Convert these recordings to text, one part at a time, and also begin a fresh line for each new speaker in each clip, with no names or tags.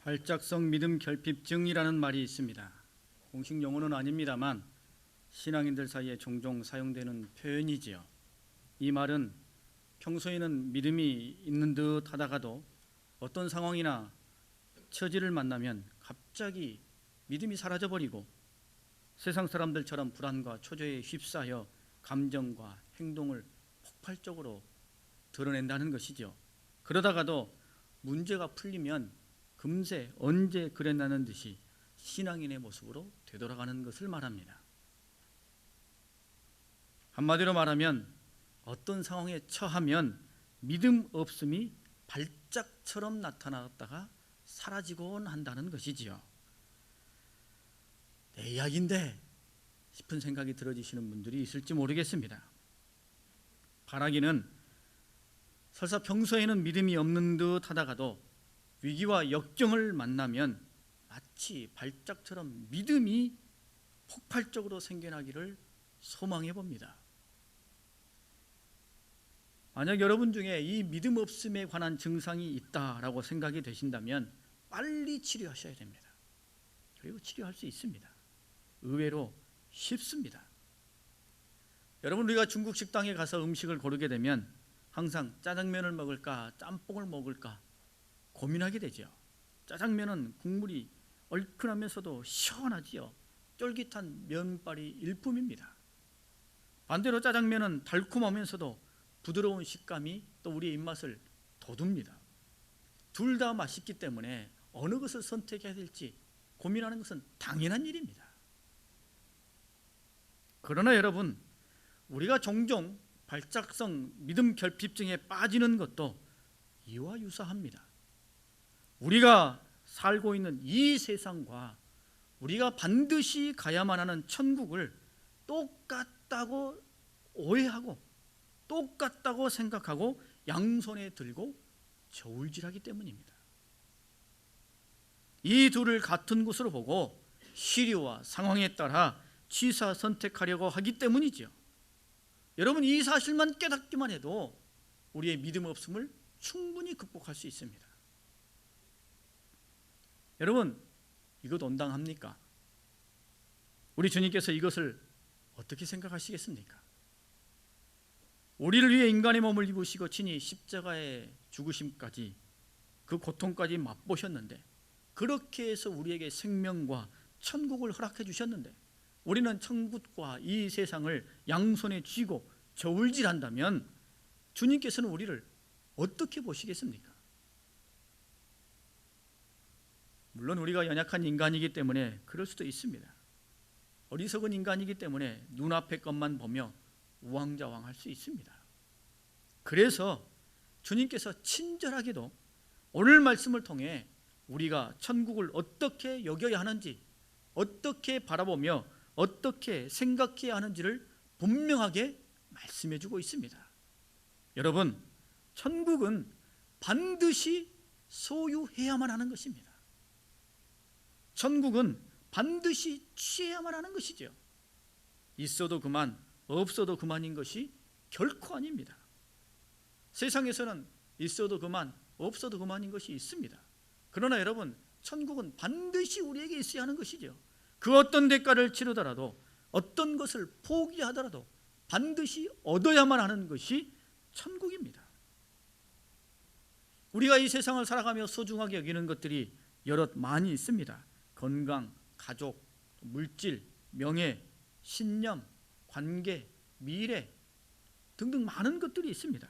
발작성 믿음 결핍증이라는 말이 있습니다. 공식 용어는 아닙니다만 신앙인들 사이에 종종 사용되는 표현이지요. 이 말은 평소에는 믿음이 있는 듯 하다가도 어떤 상황이나 처지를 만나면 갑자기 믿음이 사라져버리고 세상 사람들처럼 불안과 초조에 휩싸여 감정과 행동을 폭발적으로 드러낸다는 것이죠. 그러다가도 문제가 풀리면 금세 언제 그랬나는 듯이 신앙인의 모습으로 되돌아가는 것을 말합니다. 한마디로 말하면 어떤 상황에 처하면 믿음 없음이 발작처럼 나타났다가 사라지곤 한다는 것이지요. 내 이야기인데 싶은 생각이 들어지시는 분들이 있을지 모르겠습니다. 바라기는 설사 평소에는 믿음이 없는 듯 하다가도 위기와 역경을 만나면 마치 발작처럼 믿음이 폭발적으로 생겨나기를 소망해 봅니다. 만약 여러분 중에 이 믿음 없음에 관한 증상이 있다라고 생각이 되신다면 빨리 치료하셔야 됩니다. 그리고 치료할 수 있습니다. 의외로 쉽습니다. 여러분, 우리가 중국 식당에 가서 음식을 고르게 되면 항상 짜장면을 먹을까 짬뽕을 먹을까 고민하게 되죠. 짜장면은 국물이 얼큰하면서도 시원하지요. 쫄깃한 면발이 일품입니다. 반대로 짜장면은 달콤하면서도 부드러운 식감이 또 우리의 입맛을 돋웁니다. 둘 다 맛있기 때문에 어느 것을 선택해야 될지 고민하는 것은 당연한 일입니다. 그러나 여러분, 우리가 종종 발작성 믿음 결핍증에 빠지는 것도 이와 유사합니다. 우리가 살고 있는 이 세상과 우리가 반드시 가야만 하는 천국을 똑같다고 오해하고 똑같다고 생각하고 양손에 들고 저울질하기 때문입니다. 이 둘을 같은 것으로 보고 시류와 상황에 따라 취사 선택하려고 하기 때문이죠. 여러분, 이 사실만 깨닫기만 해도 우리의 믿음 없음을 충분히 극복할 수 있습니다. 여러분, 이것 온당합니까? 우리 주님께서 이것을 어떻게 생각하시겠습니까? 우리를 위해 인간의 몸을 입으시고 친히 십자가의 죽으심까지 그 고통까지 맛보셨는데, 그렇게 해서 우리에게 생명과 천국을 허락해 주셨는데 우리는 천국과 이 세상을 양손에 쥐고 저울질한다면 주님께서는 우리를 어떻게 보시겠습니까? 물론 우리가 연약한 인간이기 때문에 그럴 수도 있습니다. 어리석은 인간이기 때문에 눈앞의 것만 보며 우왕좌왕할 수 있습니다. 그래서 주님께서 친절하게도 오늘 말씀을 통해 우리가 천국을 어떻게 여겨야 하는지, 어떻게 바라보며 어떻게 생각해야 하는지를 분명하게 말씀해 주고 있습니다. 여러분, 천국은 반드시 소유해야만 하는 것입니다. 천국은 반드시 취해야만 하는 것이죠. 있어도 그만, 없어도 그만인 것이 결코 아닙니다. 세상에서는 있어도 그만, 없어도 그만인 것이 있습니다. 그러나 여러분, 천국은 반드시 우리에게 있어야 하는 것이죠. 그 어떤 대가를 치르더라도, 어떤 것을 포기하더라도 반드시 얻어야만 하는 것이 천국입니다. 우리가 이 세상을 살아가며 소중하게 여기는 것들이 여럿 많이 있습니다. 건강, 가족, 물질, 명예, 신념, 관계, 미래 등등 많은 것들이 있습니다.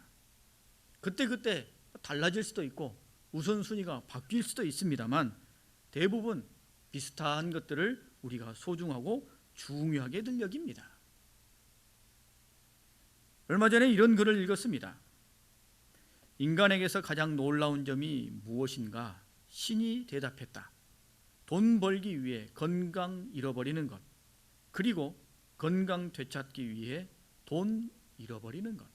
그때그때 달라질 수도 있고 우선순위가 바뀔 수도 있습니다만 대부분 비슷한 것들을 우리가 소중하고 중요하게들 여깁니다. 얼마 전에 이런 글을 읽었습니다. 인간에게서 가장 놀라운 점이 무엇인가? 신이 대답했다. 돈 벌기 위해 건강 잃어버리는 것, 그리고 건강 되찾기 위해 돈 잃어버리는 것.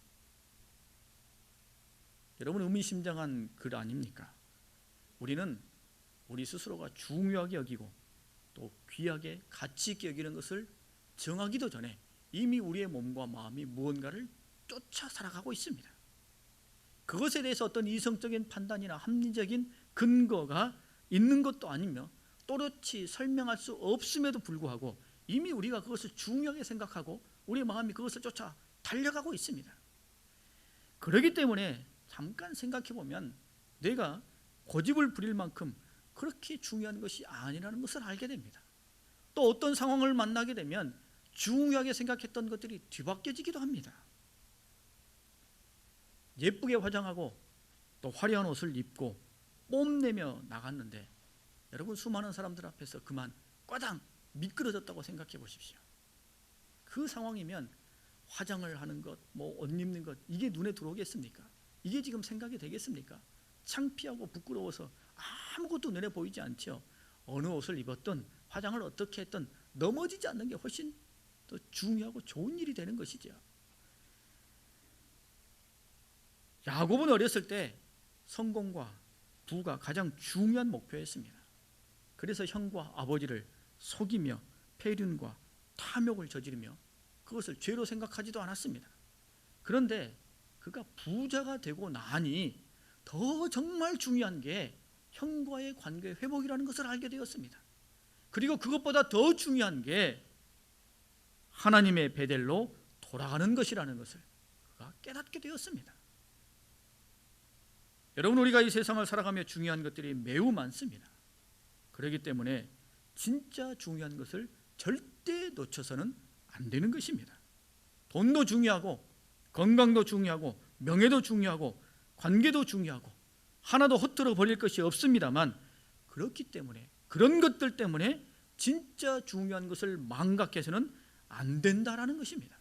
여러분, 의미심장한 글 아닙니까? 우리는 우리 스스로가 중요하게 여기고 또 귀하게 가치 있게 여기는 것을 정하기도 전에 이미 우리의 몸과 마음이 무언가를 쫓아 살아가고 있습니다. 그것에 대해서 어떤 이성적인 판단이나 합리적인 근거가 있는 것도 아니며 또렷이 설명할 수 없음에도 불구하고 이미 우리가 그것을 중요하게 생각하고 우리의 마음이 그것을 쫓아 달려가고 있습니다. 그렇기 때문에 잠깐 생각해 보면 내가 고집을 부릴 만큼 그렇게 중요한 것이 아니라는 것을 알게 됩니다. 또 어떤 상황을 만나게 되면 중요하게 생각했던 것들이 뒤바뀌어지기도 합니다. 예쁘게 화장하고 또 화려한 옷을 입고 뽐내며 나갔는데 여러분 수많은 사람들 앞에서 그만 꽈당 미끄러졌다고 생각해 보십시오. 그 상황이면 화장을 하는 것, 옷 입는 것 이게 눈에 들어오겠습니까? 이게 지금 생각이 되겠습니까? 창피하고 부끄러워서 아무것도 눈에 보이지 않죠. 어느 옷을 입었든 화장을 어떻게 했든 넘어지지 않는 게 훨씬 더 중요하고 좋은 일이 되는 것이죠. 야곱은 어렸을 때 성공과 부가 가장 중요한 목표였습니다. 그래서 형과 아버지를 속이며 폐륜과 탐욕을 저지르며 그것을 죄로 생각하지도 않았습니다. 그런데 그가 부자가 되고 나니 더 정말 중요한 게 형과의 관계 회복이라는 것을 알게 되었습니다. 그리고 그것보다 더 중요한 게 하나님의 베델로 돌아가는 것이라는 것을 그가 깨닫게 되었습니다. 여러분, 우리가 이 세상을 살아가며 중요한 것들이 매우 많습니다. 그렇기 때문에 진짜 중요한 것을 절대 놓쳐서는 안 되는 것입니다. 돈도 중요하고 건강도 중요하고 명예도 중요하고 관계도 중요하고 하나도 허투루 버릴 것이 없습니다만 그렇기 때문에 그런 것들 때문에 진짜 중요한 것을 망각해서는 안 된다라는 것입니다.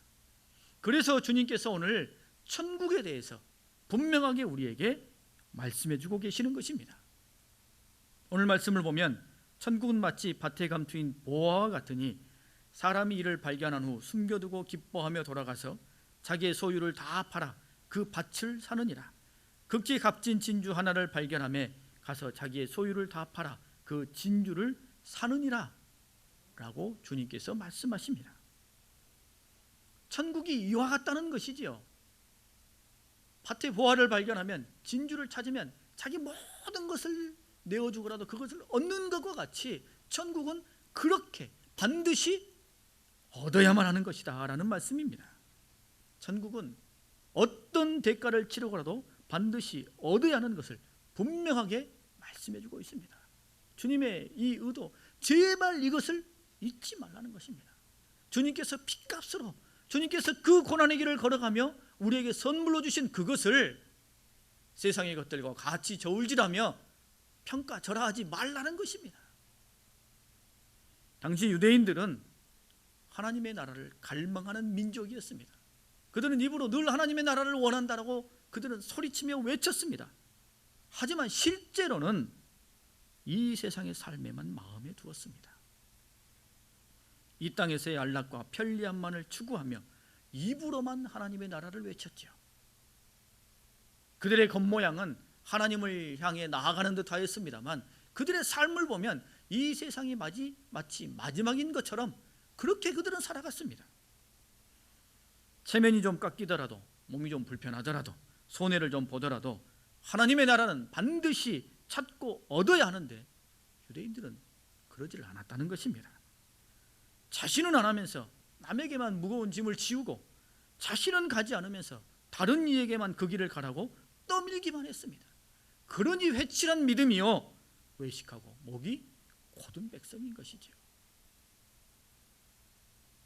그래서 주님께서 오늘 천국에 대해서 분명하게 우리에게 말씀해 주고 계시는 것입니다. 오늘 말씀을 보면 천국은 마치 밭에 감투인 보화와 같으니 사람이 이를 발견한 후 숨겨두고 기뻐하며 돌아가서 자기의 소유를 다 팔아 그 밭을 사느니라. 극히 값진 진주 하나를 발견하며 가서 자기의 소유를 다 팔아 그 진주를 사느니라 라고 주님께서 말씀하십니다. 천국이 이와 같다는 것이지요. 밭에 보화를 발견하면 진주를 찾으면 자기 모든 것을 내어주고라도 그것을 얻는 것과 같이 천국은 그렇게 반드시 얻어야만 하는 것이다 라는 말씀입니다. 천국은 어떤 대가를 치르고라도 반드시 얻어야 하는 것을 분명하게 말씀해 주고 있습니다. 주님의 이 의도, 제발 이것을 잊지 말라는 것입니다. 주님께서 핏값으로 주님께서 그 고난의 길을 걸어가며 우리에게 선물로 주신 그것을 세상의 것들과 같이 저울질하며 평가절하하지 말라는 것입니다. 당시 유대인들은 하나님의 나라를 갈망하는 민족이었습니다. 그들은 입으로 늘 하나님의 나라를 원한다라고 그들은 소리치며 외쳤습니다. 하지만 실제로는 이 세상의 삶에만 마음에 두었습니다. 이 땅에서의 안락과 편리함만을 추구하며 입으로만 하나님의 나라를 외쳤죠. 그들의 겉모양은 하나님을 향해 나아가는 듯 하였습니다만 그들의 삶을 보면 이 세상이 마치 마지막인 것처럼 그렇게 그들은 살아갔습니다. 체면이 좀 깎이더라도 몸이 좀 불편하더라도 손해를 좀 보더라도 하나님의 나라는 반드시 찾고 얻어야 하는데 유대인들은 그러지를 않았다는 것입니다. 자신은 안 하면서 남에게만 무거운 짐을 지우고 자신은 가지 않으면서 다른 이에게만 그 길을 가라고 떠밀기만 했습니다. 그러니 회칠한 믿음이요 외식하고 목이 곧은 백성인 것이지요.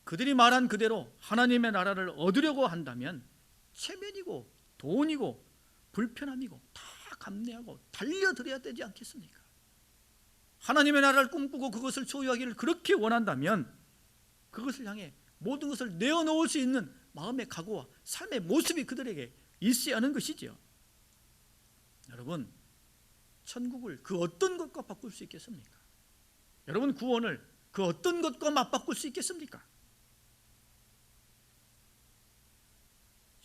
그들이 말한 그대로 하나님의 나라를 얻으려고 한다면 체면이고 돈이고 불편함이고 다 감내하고 달려들어야 되지 않겠습니까? 하나님의 나라를 꿈꾸고 그것을 소유하기를 그렇게 원한다면 그것을 향해 모든 것을 내어놓을 수 있는 마음의 각오와 삶의 모습이 그들에게 있어야 하는 것이지요. 여러분, 천국을 그 어떤 것과 바꿀 수 있겠습니까? 여러분, 구원을 그 어떤 것과 맞바꿀 수 있겠습니까?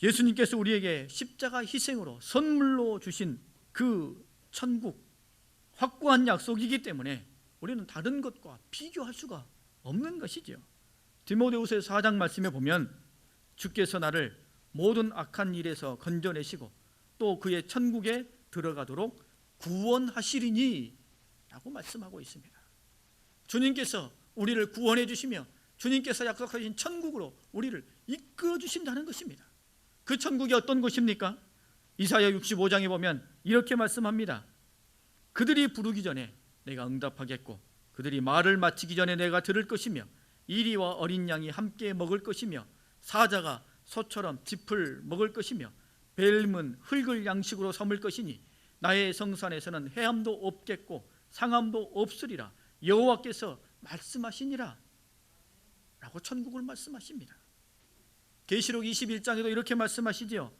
예수님께서 우리에게 십자가 희생으로 선물로 주신 그 천국, 확고한 약속이기 때문에 우리는 다른 것과 비교할 수가 없는 것이지요. 디모데후서 4장 말씀에 보면 주께서 나를 모든 악한 일에서 건져내시고 또 그의 천국에 들어가도록 구원하시리니 라고 말씀하고 있습니다. 주님께서 우리를 구원해 주시며 주님께서 약속하신 천국으로 우리를 이끌어 주신다는 것입니다. 그 천국이 어떤 곳입니까? 이사야 65장에 보면 이렇게 말씀합니다. 그들이 부르기 전에 내가 응답하겠고 그들이 말을 마치기 전에 내가 들을 것이며 이리와 어린 양이 함께 먹을 것이며 사자가 소처럼 짚을 먹을 것이며 벨은 흙을 양식으로 삼을 것이니 나의 성산에서는 해함도 없겠고 상함도 없으리라 여호와께서 말씀하시니라 라고 천국을 말씀하십니다. 계시록 21장에도 이렇게 말씀하시지요.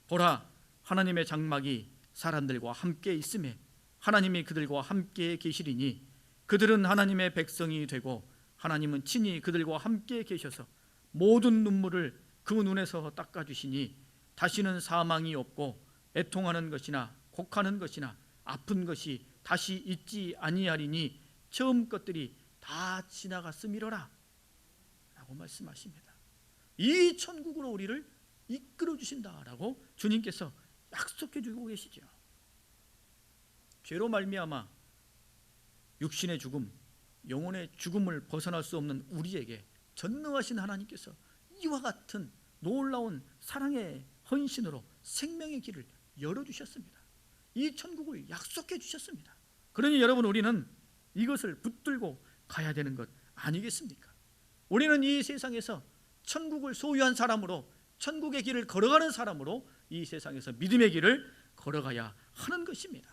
보라, 하나님의 장막이 사람들과 함께 있음에 하나님이 그들과 함께 계시리니 그들은 하나님의 백성이 되고 하나님은 친히 그들과 함께 계셔서 모든 눈물을 그 눈에서 닦아주시니 다시는 사망이 없고 애통하는 것이나 곡하는 것이나 아픈 것이 다시 있지 아니하리니 처음 것들이 다 지나갔음이로라 라고 말씀하십니다. 이 천국으로 우리를 이끌어 주신다라고 주님께서 약속해 주고 계시죠. 죄로 말미암아 육신의 죽음, 영혼의 죽음을 벗어날 수 없는 우리에게 전능하신 하나님께서 이와 같은 놀라운 사랑의 헌신으로 생명의 길을 열어주셨습니다. 이 천국을 약속해 주셨습니다. 그러니 여러분, 우리는 이것을 붙들고 가야 되는 것 아니겠습니까? 우리는 이 세상에서 천국을 소유한 사람으로, 천국의 길을 걸어가는 사람으로 이 세상에서 믿음의 길을 걸어가야 하는 것입니다.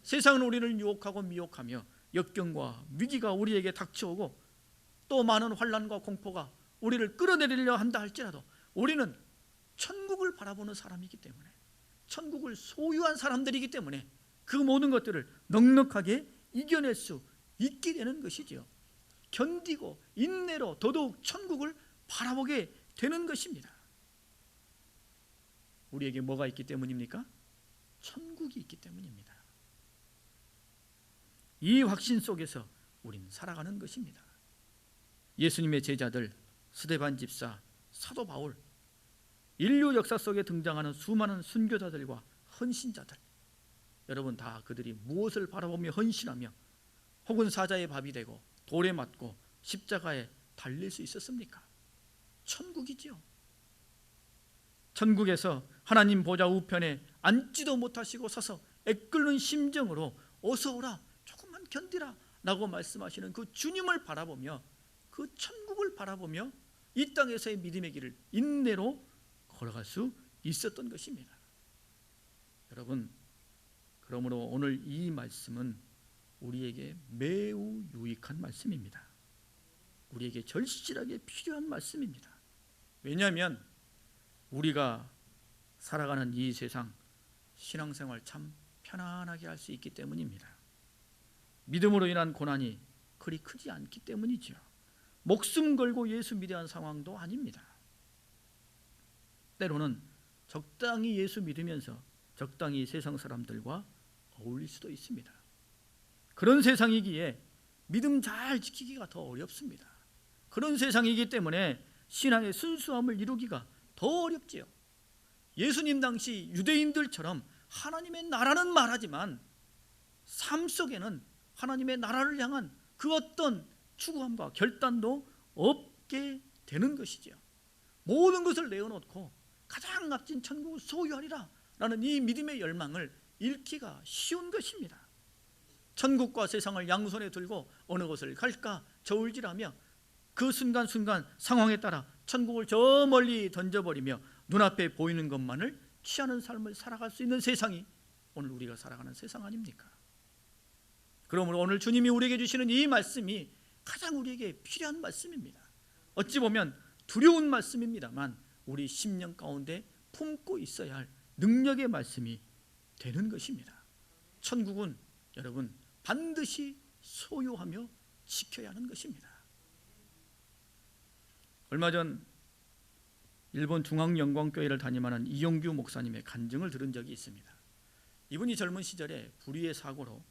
세상은 우리를 유혹하고 미혹하며 역경과 위기가 우리에게 닥쳐오고 또 많은 환난과 공포가 우리를 끌어내리려 한다 할지라도 우리는 천국을 바라보는 사람이기 때문에, 천국을 소유한 사람들이기 때문에 그 모든 것들을 넉넉하게 이겨낼 수 있게 되는 것이지요. 견디고 인내로 더더욱 천국을 바라보게 되는 것입니다. 우리에게 뭐가 있기 때문입니까? 천국이 있기 때문입니다. 이 확신 속에서 우리는 살아가는 것입니다. 예수님의 제자들, 스데반 집사, 사도 바울, 인류 역사 속에 등장하는 수많은 순교자들과 헌신자들, 여러분 다 그들이 무엇을 바라보며 헌신하며 혹은 사자의 밥이 되고 돌에 맞고 십자가에 달릴 수 있었습니까? 천국이지요. 천국에서 하나님 보좌 우편에 앉지도 못하시고 서서 애끓는 심정으로 어서 오라, 조금만 견디라 라고 말씀하시는 그 주님을 바라보며, 그 천국을 바라보며 이 땅에서의 믿음의 길을 인내로 걸어갈 수 있었던 것입니다. 여러분, 그러므로 오늘 이 말씀은 우리에게 매우 유익한 말씀입니다. 우리에게 절실하게 필요한 말씀입니다. 왜냐하면 우리가 살아가는 이 세상, 신앙생활 참 편안하게 할 수 있기 때문입니다. 믿음으로 인한 고난이 그리 크지 않기 때문이죠. 목숨 걸고 예수 믿어야 하는 상황도 아닙니다. 때로는 적당히 예수 믿으면서 적당히 세상 사람들과 어울릴 수도 있습니다. 그런 세상이기에 믿음 잘 지키기가 더 어렵습니다. 그런 세상이기 때문에 신앙의 순수함을 이루기가 더 어렵지요. 예수님 당시 유대인들처럼 하나님의 나라는 말하지만 삶 속에는 하나님의 나라를 향한 그 어떤 추구함과 결단도 없게 되는 것이죠. 모든 것을 내어놓고 가장 값진 천국을 소유하리라 라는 이 믿음의 열망을 잃기가 쉬운 것입니다. 천국과 세상을 양손에 들고 어느 곳을 갈까 저울질하며 그 순간순간 상황에 따라 천국을 저 멀리 던져버리며 눈앞에 보이는 것만을 취하는 삶을 살아갈 수 있는 세상이 오늘 우리가 살아가는 세상 아닙니까? 그러므로 오늘 주님이 우리에게 주시는 이 말씀이 가장 우리에게 필요한 말씀입니다. 어찌 보면 두려운 말씀입니다만 우리 심령 가운데 품고 있어야 할 능력의 말씀이 되는 것입니다. 천국은 여러분 반드시 소유하며 지켜야 하는 것입니다. 얼마 전 일본 중앙영광교회를 담임하는 이용규 목사님의 간증을 들은 적이 있습니다. 이분이 젊은 시절에 불의의 사고로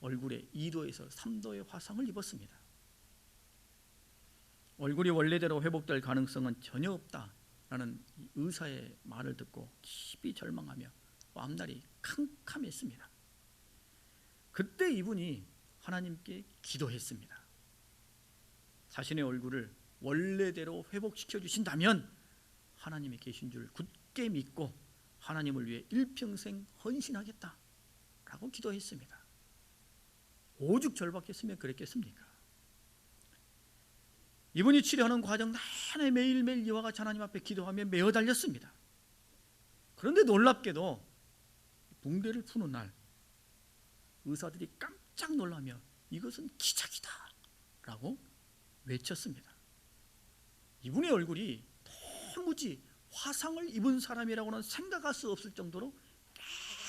얼굴에 2도에서 3도의 화상을 입었습니다. 얼굴이 원래대로 회복될 가능성은 전혀 없다라는 의사의 말을 듣고 깊이 절망하며 앞날이 캄캄했습니다. 그때 이분이 하나님께 기도했습니다. 자신의 얼굴을 원래대로 회복시켜 주신다면 하나님이 계신 줄 굳게 믿고 하나님을 위해 일평생 헌신하겠다라고 기도했습니다. 오죽 절박했으면 그랬겠습니까? 이분이 치료하는 과정 내내 매일매일 이와 같이 하나님 앞에 기도하며 매어 달렸습니다. 그런데 놀랍게도 붕대를 푸는 날 의사들이 깜짝 놀라며 이것은 기적이다 라고 외쳤습니다. 이분의 얼굴이 도무지 화상을 입은 사람이라고는 생각할 수 없을 정도로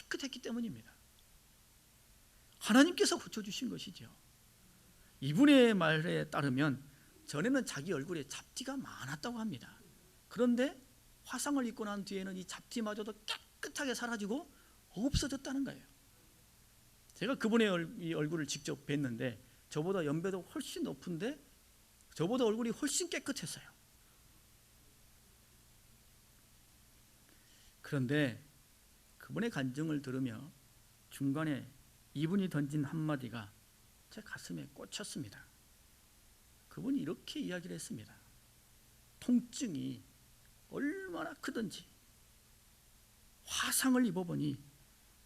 깨끗했기 때문입니다. 하나님께서 고쳐주신 것이죠. 이분의 말에 따르면 전에는 자기 얼굴에 잡티가 많았다고 합니다. 그런데 화상을 입고 난 뒤에는 이 잡티마저도 깨끗하게 사라지고 없어졌다는 거예요. 제가 그분의 이 얼굴을 직접 뵀는데 저보다 연배도 훨씬 높은데 저보다 얼굴이 훨씬 깨끗했어요. 그런데 그분의 간증을 들으며 중간에 이분이 던진 한마디가 제 가슴에 꽂혔습니다. 그분이 이렇게 이야기를 했습니다. 통증이 얼마나 크든지 화상을 입어보니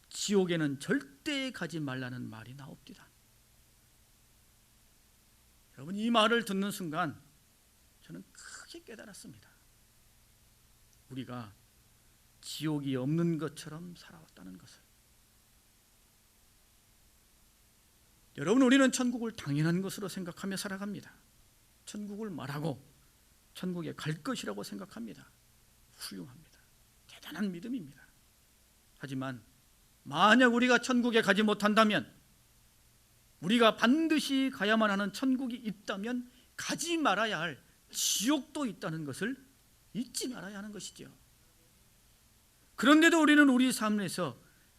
지옥에는 절대 가지 말라는 말이 나옵니다. 여러분, 이 말을 듣는 순간 저는 크게 깨달았습니다. 우리가 지옥이 없는 것처럼 살아왔다는 것을. 여러분, 우리는 천국을 당연한 것으로 생각하며 살아갑니다. 천국을 말하고 천국에 갈 것이라고 생각합니다. 훌륭합니다. 대단한 믿음입니다. 하지만 만약 우리가 천국에 가지 못한다면, 우리가 반드시 가야만 하는 천국이 있다면 가지 말아야 할 지옥도 있다는 것을 잊지 말아야 하는 것이죠. 그런데도 우리는 우리 삶에서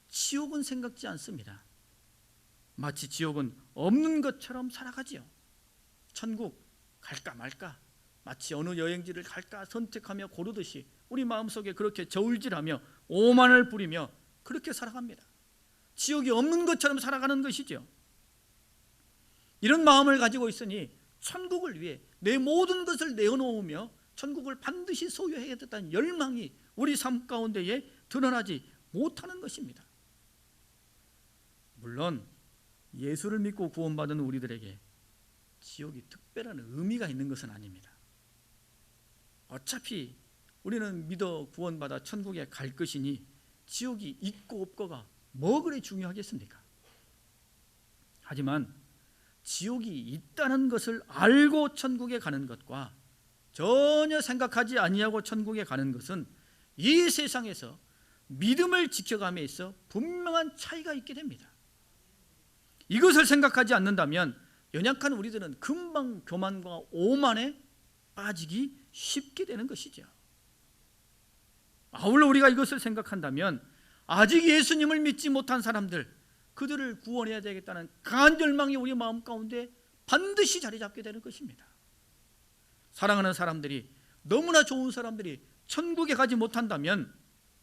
지옥은 생각지 않습니다. 마치 지옥은 없는 것처럼 살아가지요. 천국 갈까 말까, 마치 어느 여행지를 갈까 선택하며 고르듯이 우리 마음속에 그렇게 저울질하며 오만을 부리며 그렇게 살아갑니다. 지옥이 없는 것처럼 살아가는 것이죠. 이런 마음을 가지고 있으니 천국을 위해 내 모든 것을 내어놓으며 천국을 반드시 소유해야겠다는 열망이 우리 삶 가운데에 드러나지 못하는 것입니다. 물론 예수를 믿고 구원받은 우리들에게 지옥이 특별한 의미가 있는 것은 아닙니다. 어차피 우리는 믿어 구원받아 천국에 갈 것이니 지옥이 있고 없고가 뭐 그리 중요하겠습니까? 하지만 지옥이 있다는 것을 알고 천국에 가는 것과 전혀 생각하지 아니하고 천국에 가는 것은 이 세상에서 믿음을 지켜감에 있어 분명한 차이가 있게 됩니다. 이것을 생각하지 않는다면 연약한 우리들은 금방 교만과 오만에 빠지기 쉽게 되는 것이죠. 아울러 우리가 이것을 생각한다면 아직 예수님을 믿지 못한 사람들, 그들을 구원해야 되겠다는 강한 열망이 우리 마음 가운데 반드시 자리 잡게 되는 것입니다. 사랑하는 사람들이, 너무나 좋은 사람들이 천국에 가지 못한다면,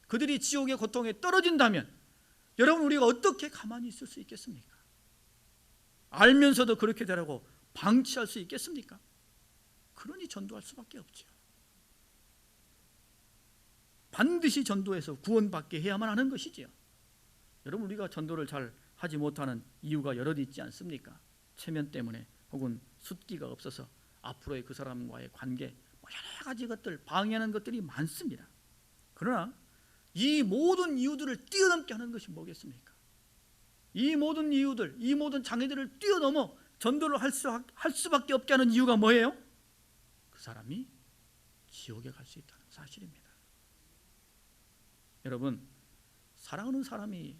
그들이 지옥의 고통에 떨어진다면 여러분, 우리가 어떻게 가만히 있을 수 있겠습니까? 알면서도 그렇게 되라고 방치할 수 있겠습니까? 그러니 전도할 수밖에 없죠. 반드시 전도해서 구원받게 해야만 하는 것이지요. 여러분, 우리가 전도를 잘 하지 못하는 이유가 여럿 있지 않습니까? 체면 때문에, 혹은 숫기가 없어서 앞으로의 그 사람과의 관계, 여러 가지 것들, 방해하는 것들이 많습니다. 그러나 이 모든 이유들을 뛰어넘게 하는 것이 뭐겠습니까? 이 모든 이유들, 이 모든 장애들을 뛰어넘어 전도를 할 수밖에 없게 하는 이유가 뭐예요? 그 사람이 지옥에 갈 수 있다는 사실입니다. 여러분, 사랑하는 사람이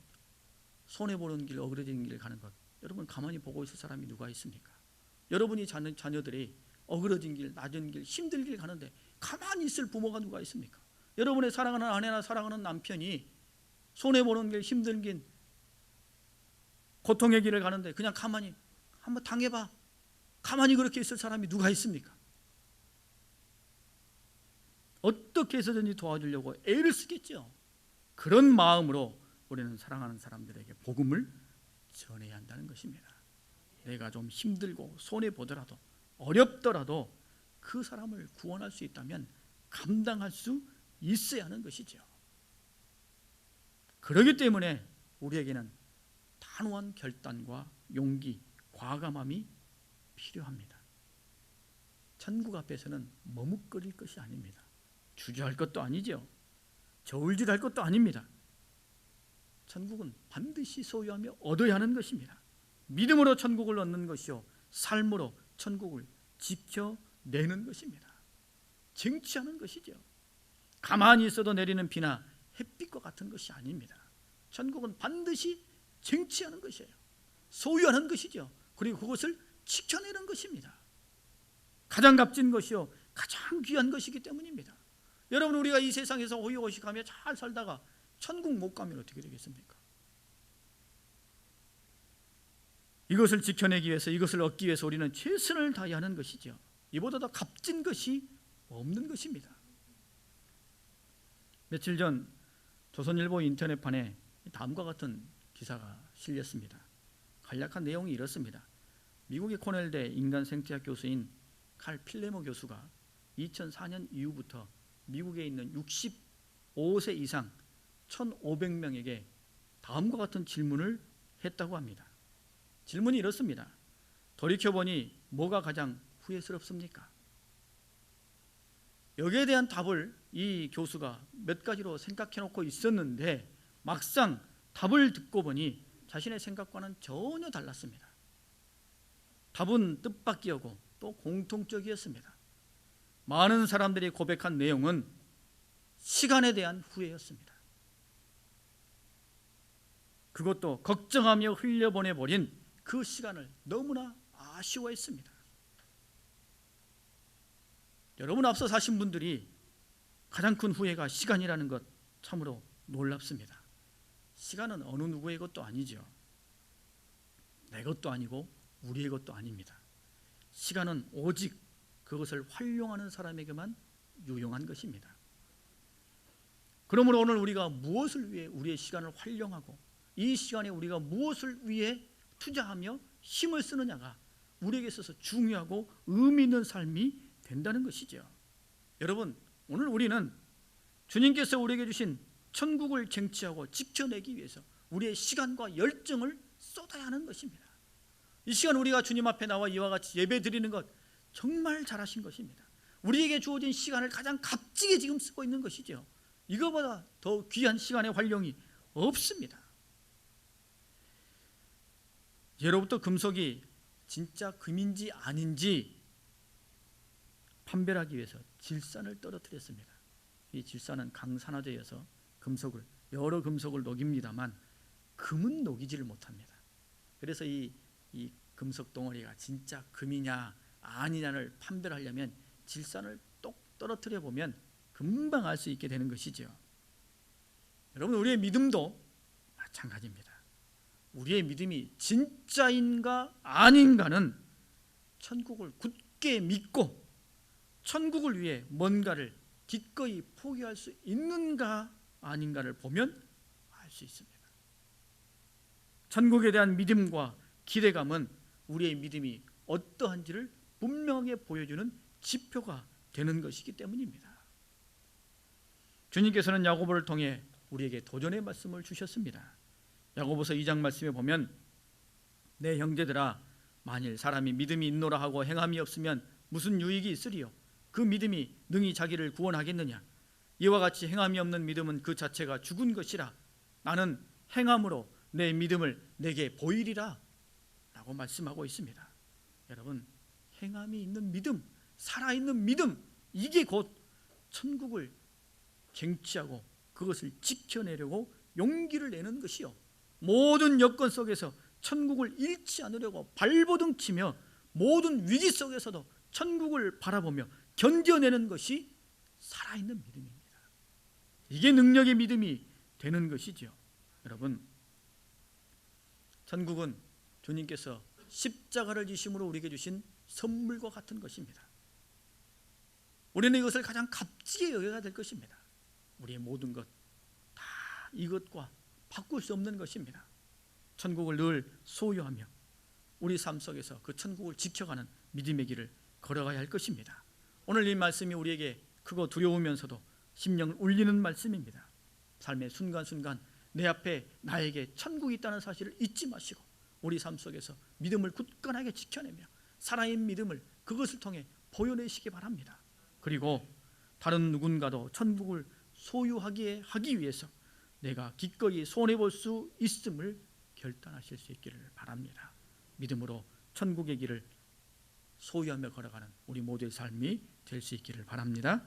손해보는 길, 어그러지는 길 가는 것, 여러분 가만히 보고 있을 사람이 누가 있습니까? 여러분이 자녀들이 어그러진 길, 낮은 길, 힘든 길 가는데 가만히 있을 부모가 누가 있습니까? 여러분의 사랑하는 아내나 사랑하는 남편이 손해보는 길, 힘든 길, 고통의 길을 가는데 그냥 가만히 한번 당해봐, 가만히 그렇게 있을 사람이 누가 있습니까? 어떻게 해서든지 도와주려고 애를 쓰겠죠. 그런 마음으로 우리는 사랑하는 사람들에게 복음을 전해야 한다는 것입니다. 내가 좀 힘들고 손해보더라도 어렵더라도 그 사람을 구원할 수 있다면 감당할 수 있어야 하는 것이죠. 그렇기 때문에 우리에게는 단호한 결단과 용기, 과감함이 필요합니다. 천국 앞에서는 머뭇거릴 것이 아닙니다. 주저할 것도 아니죠. 저울질할 것도 아닙니다. 천국은 반드시 소유하며 얻어야 하는 것입니다. 믿음으로 천국을 얻는 것이요, 삶으로 천국을 지켜내는 것입니다. 쟁취하는 것이죠. 가만히 있어도 내리는 비나 햇빛과 같은 것이 아닙니다. 천국은 반드시 쟁취하는 것이에요. 소유하는 것이죠. 그리고 그것을 지켜내는 것입니다. 가장 값진 것이요, 가장 귀한 것이기 때문입니다. 여러분, 우리가 이 세상에서 호의호식하며 잘 살다가 천국 못 가면 어떻게 되겠습니까? 이것을 지켜내기 위해서, 이것을 얻기 위해서 우리는 최선을 다해야 하는 것이죠. 이보다 더 값진 것이 없는 것입니다. 며칠 전 조선일보 인터넷판에 다음과 같은 기사가 실렸습니다. 간략한 내용이 이렇습니다. 미국의 코넬대 인간생태학 교수인 칼 필레모 교수가 2004년 이후부터 미국에 있는 65세 이상 1,500명에게 다음과 같은 질문을 했다고 합니다. 질문이 이렇습니다. 돌이켜보니 뭐가 가장 후회스럽습니까? 여기에 대한 답을 이 교수가 몇 가지로 생각해놓고 있었는데 막상 답을 듣고 보니 자신의 생각과는 전혀 달랐습니다. 답은 뜻밖이었고 또 공통적이었습니다. 많은 사람들이 고백한 내용은 시간에 대한 후회였습니다. 그것도 걱정하며 흘려보내버린 그 시간을 너무나 아쉬워했습니다. 여러분, 앞서 사신 분들이 가장 큰 후회가 시간이라는 것 참으로 놀랍습니다. 시간은 어느 누구의 것도 아니죠. 내 것도 아니고 우리의 것도 아닙니다. 시간은 오직 그것을 활용하는 사람에게만 유용한 것입니다. 그러므로 오늘 우리가 무엇을 위해 우리의 시간을 활용하고 이 시간에 우리가 무엇을 위해 투자하며 힘을 쓰느냐가 우리에게 있어서 중요하고 의미 있는 삶이 된다는 것이죠. 여러분, 오늘 우리는 주님께서 우리에게 주신 천국을 쟁취하고 지켜내기 위해서 우리의 시간과 열정을 쏟아야 하는 것입니다. 이 시간 우리가 주님 앞에 나와 이와 같이 예배 드리는 것 정말 잘하신 것입니다. 우리에게 주어진 시간을 가장 값지게 지금 쓰고 있는 것이죠. 이거보다 더 귀한 시간의 활용이 없습니다. 예로부터 금속이 진짜 금인지 아닌지 판별하기 위해서 질산을 떨어뜨렸습니다. 이 질산은 강산화제여서 여러 금속을 녹입니다만 금은 녹이지를 못합니다. 그래서 이 금속 덩어리가 진짜 금이냐 아니냐를 판별하려면 질산을 똑 떨어뜨려 보면 금방 알 수 있게 되는 것이죠. 여러분, 우리의 믿음도 마찬가지입니다. 우리의 믿음이 진짜인가 아닌가는 천국을 굳게 믿고 천국을 위해 뭔가를 기꺼이 포기할 수 있는가 아닌가를 보면 알 수 있습니다. 천국에 대한 믿음과 기대감은 우리의 믿음이 어떠한지를 분명하게 보여주는 지표가 되는 것이기 때문입니다. 주님께서는 야고보를 통해 우리에게 도전의 말씀을 주셨습니다. 야고보서 2장 말씀에 보면 내 형제들아, 만일 사람이 믿음이 있노라 하고 행함이 없으면 무슨 유익이 있으리요? 그 믿음이 능히 자기를 구원하겠느냐? 이와 같이 행함이 없는 믿음은 그 자체가 죽은 것이라. 나는 행함으로 내 믿음을 내게 보이리라 라고 말씀하고 있습니다. 여러분, 행함이 있는 믿음, 살아있는 믿음, 이게 곧 천국을 쟁취하고 그것을 지켜내려고 용기를 내는 것이요, 모든 여건 속에서 천국을 잃지 않으려고 발버둥치며 모든 위기 속에서도 천국을 바라보며 견뎌내는 것이 살아있는 믿음입니다. 이게 능력의 믿음이 되는 것이죠. 여러분, 천국은 주님께서 십자가를 지심으로 우리에게 주신 선물과 같은 것입니다. 우리는 이것을 가장 값지게 여겨야 될 것입니다. 우리의 모든 것 다 이것과 바꿀 수 없는 것입니다. 천국을 늘 소유하며 우리 삶 속에서 그 천국을 지켜가는 믿음의 길을 걸어가야 할 것입니다. 오늘 이 말씀이 우리에게 크고 두려우면서도 심령을 울리는 말씀입니다. 삶의 순간순간 내 앞에 나에게 천국이 있다는 사실을 잊지 마시고 우리 삶 속에서 믿음을 굳건하게 지켜내며 살아있는 믿음을 그것을 통해 보여내시기 바랍니다. 그리고 다른 누군가도 천국을 소유하기 위해서 내가 기꺼이 손해볼 수 있음을 결단하실 수 있기를 바랍니다. 믿음으로 천국의 길을 소유하며 걸어가는 우리 모두의 삶이 될 수 있기를 바랍니다.